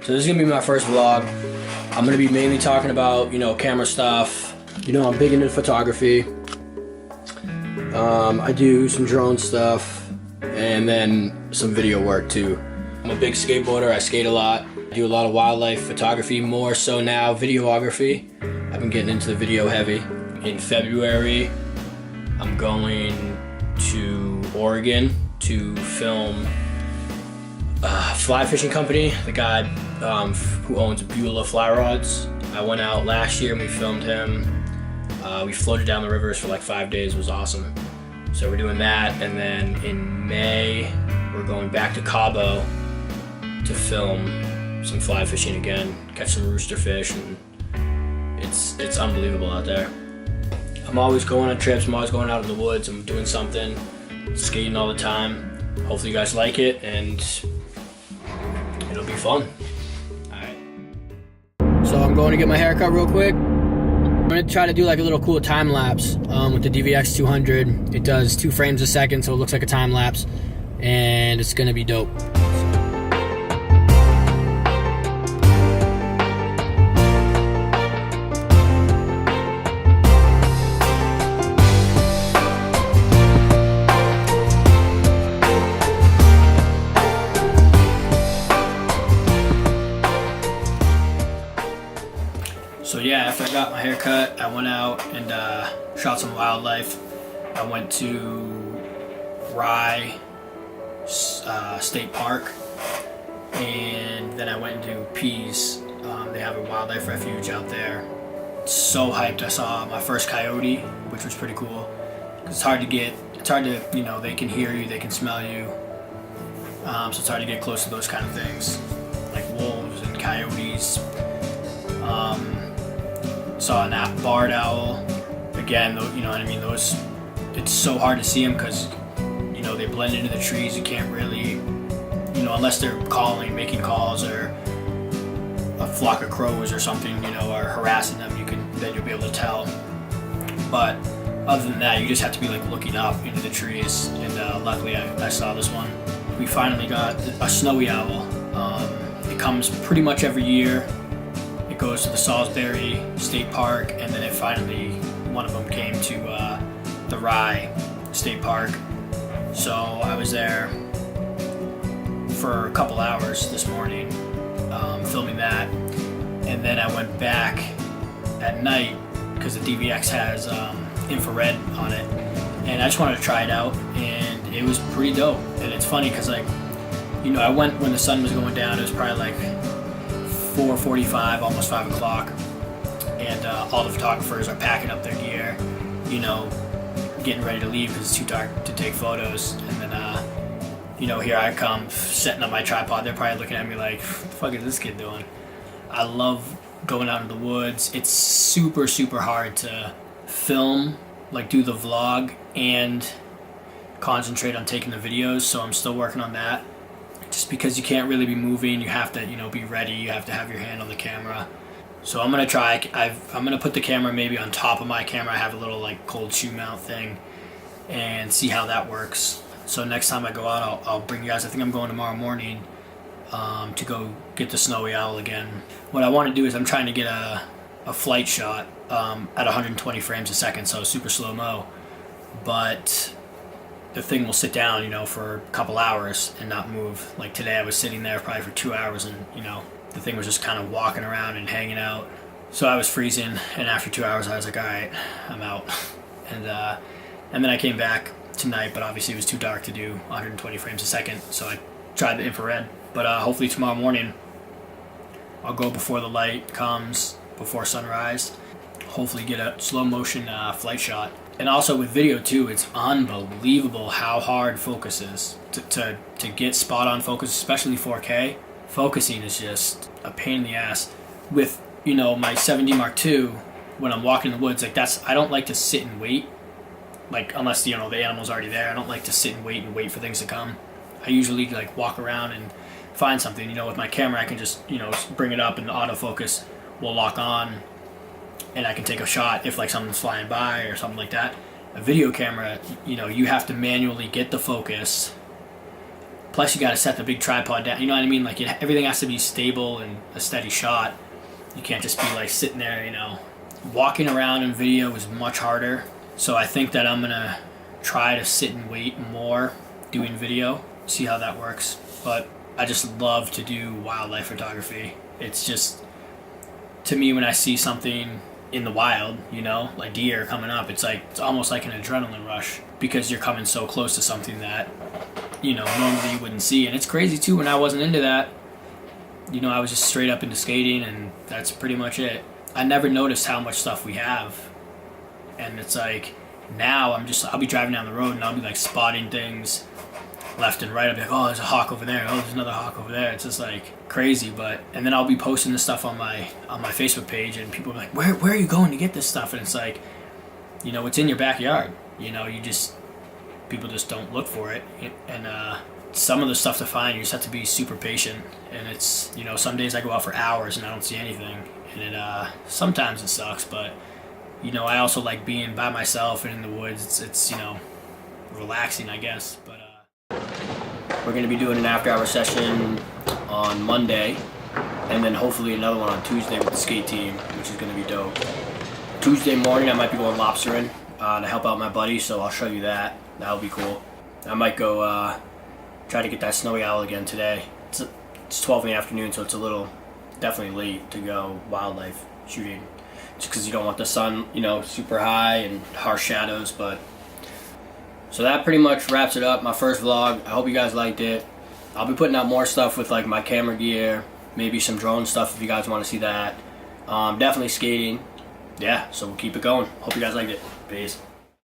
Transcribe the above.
So this is gonna be my first vlog. I'm gonna be mainly talking about, camera stuff. I'm big into photography. I do some drone stuff and then some video work too. I'm a big skateboarder, I skate a lot. I do a lot of wildlife photography, more so now videography. I've been getting into the video heavy. In February, I'm going to Oregon to film a fly fishing company, the guy who owns Beulah Fly Rods. I went out last year and we filmed him. We floated down the rivers for like 5 days, it was awesome. So we're doing that, and then in May, we're going back to Cabo to film some fly fishing again, catch some rooster fish, and it's unbelievable out there. I'm always going on trips, I'm always going out in the woods, I'm doing something, skating all the time. Hopefully you guys like it, and it'll be fun. Alright. So I'm going to get my hair cut real quick. I'm going to try to do like a little cool time lapse with the DVX 200. It does 2 frames a second, so it looks like a time lapse, and it's going to be dope. So yeah, after I got my hair cut, I went out and shot some wildlife. I went to Rye State Park, and then I went into Pease. They have a wildlife refuge out there. So hyped. I saw my first coyote, which was pretty cool. It's hard to, they can hear you, they can smell you. So it's hard to get close to those kind of things, like wolves and coyotes. Saw a barred owl. Again, you know what I mean? Those, it's so hard to see them because, they blend into the trees. You can't really, unless they're making calls, or a flock of crows or something, are harassing them, then you'll be able to tell. But other than that, you just have to be like looking up into the trees. And luckily, I saw this one. We finally got a snowy owl. It comes pretty much every year. It goes to the Salisbury State Park, and then one of them came to the Rye State Park. So I was there for a couple hours this morning filming that, and then I went back at night because the DVX has infrared on it, and I just wanted to try it out, and it was pretty dope. And it's funny because I went when the sun was going down. It was probably like 4:45, almost 5 o'clock, and all the photographers are packing up their gear, getting ready to leave because it's too dark to take photos. And then, here I come setting up my tripod. They're probably looking at me like, what the fuck is this kid doing? I love going out in the woods. It's super, super hard to film, like do the vlog and concentrate on taking the videos, so I'm still working on that. Just because you can't really be moving, you have to, be ready. You have to have your hand on the camera. So I'm gonna try. I'm gonna put the camera maybe on top of my camera. I have a little like cold shoe mount thing, and see how that works. So next time I go out, I'll bring you guys. I think I'm going tomorrow morning to go get the snowy owl again. What I want to do is I'm trying to get a flight shot at 120 frames a second, so super slow mo, but the thing will sit down, for a couple hours and not move. Like today I was sitting there probably for 2 hours, and, the thing was just kind of walking around and hanging out. So I was freezing, and after 2 hours I was like, all right, I'm out. And then I came back tonight, but obviously it was too dark to do 120 frames a second, so I tried the infrared. But hopefully tomorrow morning I'll go before the light comes, before sunrise, hopefully get a slow motion flight shot. And also with video too, it's unbelievable how hard focus is. To get spot on focus, especially 4K, focusing is just a pain in the ass. With, my 7D Mark II, when I'm walking in the woods, I don't like to sit and wait. Like, unless, the animal's already there, I don't like to sit and wait for things to come. I usually walk around and find something. With my camera, I can just, bring it up and the autofocus will lock on, and I can take a shot if something's flying by or something like that. A video camera, you have to manually get the focus, Plus you got to set the big tripod down. You know what I mean? Like everything has to be stable and a steady shot. You can't just be like sitting there, you know. Walking around in video is much harder. So I think that I'm gonna try to sit and wait more doing video, see how that works. But I just love to do wildlife photography. It's just, to me, when I see something in the wild, you know, like deer coming up, it's almost like an adrenaline rush because you're coming so close to something that, you know, normally you wouldn't see. And it's crazy too, when I wasn't into that, you know, I was just straight up into skating and that's pretty much it. I never noticed how much stuff we have. And it's like, now I'll be driving down the road and I'll be like spotting things left and right. I'll be like, oh, there's a hawk over there. Oh, there's another hawk over there. It's just like crazy. And then I'll be posting this stuff on my Facebook page and people are like, where are you going to get this stuff? And it's like, you know, it's in your backyard. You know, people just don't look for it. And some of the stuff to find, you just have to be super patient. And it's, you know, some days I go out for hours and I don't see anything. And sometimes it sucks, but you know, I also like being by myself and in the woods. It's you know, relaxing, I guess. But we're gonna be doing an after-hour session on Monday, and then hopefully another one on Tuesday with the skate team, which is gonna be dope. Tuesday morning, I might be going lobstering to help out my buddy, so I'll show you that. That'll be cool. I might go try to get that snowy owl again today. It's 12 in the afternoon, so it's a little definitely late to go wildlife shooting, just because you don't want the sun, you know, super high and harsh shadows. But so that pretty much wraps it up. My first vlog. I hope you guys liked it. I'll be putting out more stuff with like my camera gear, maybe some drone stuff if you guys want to see that. Definitely skating. Yeah, so we'll keep it going. Hope you guys liked it. Peace.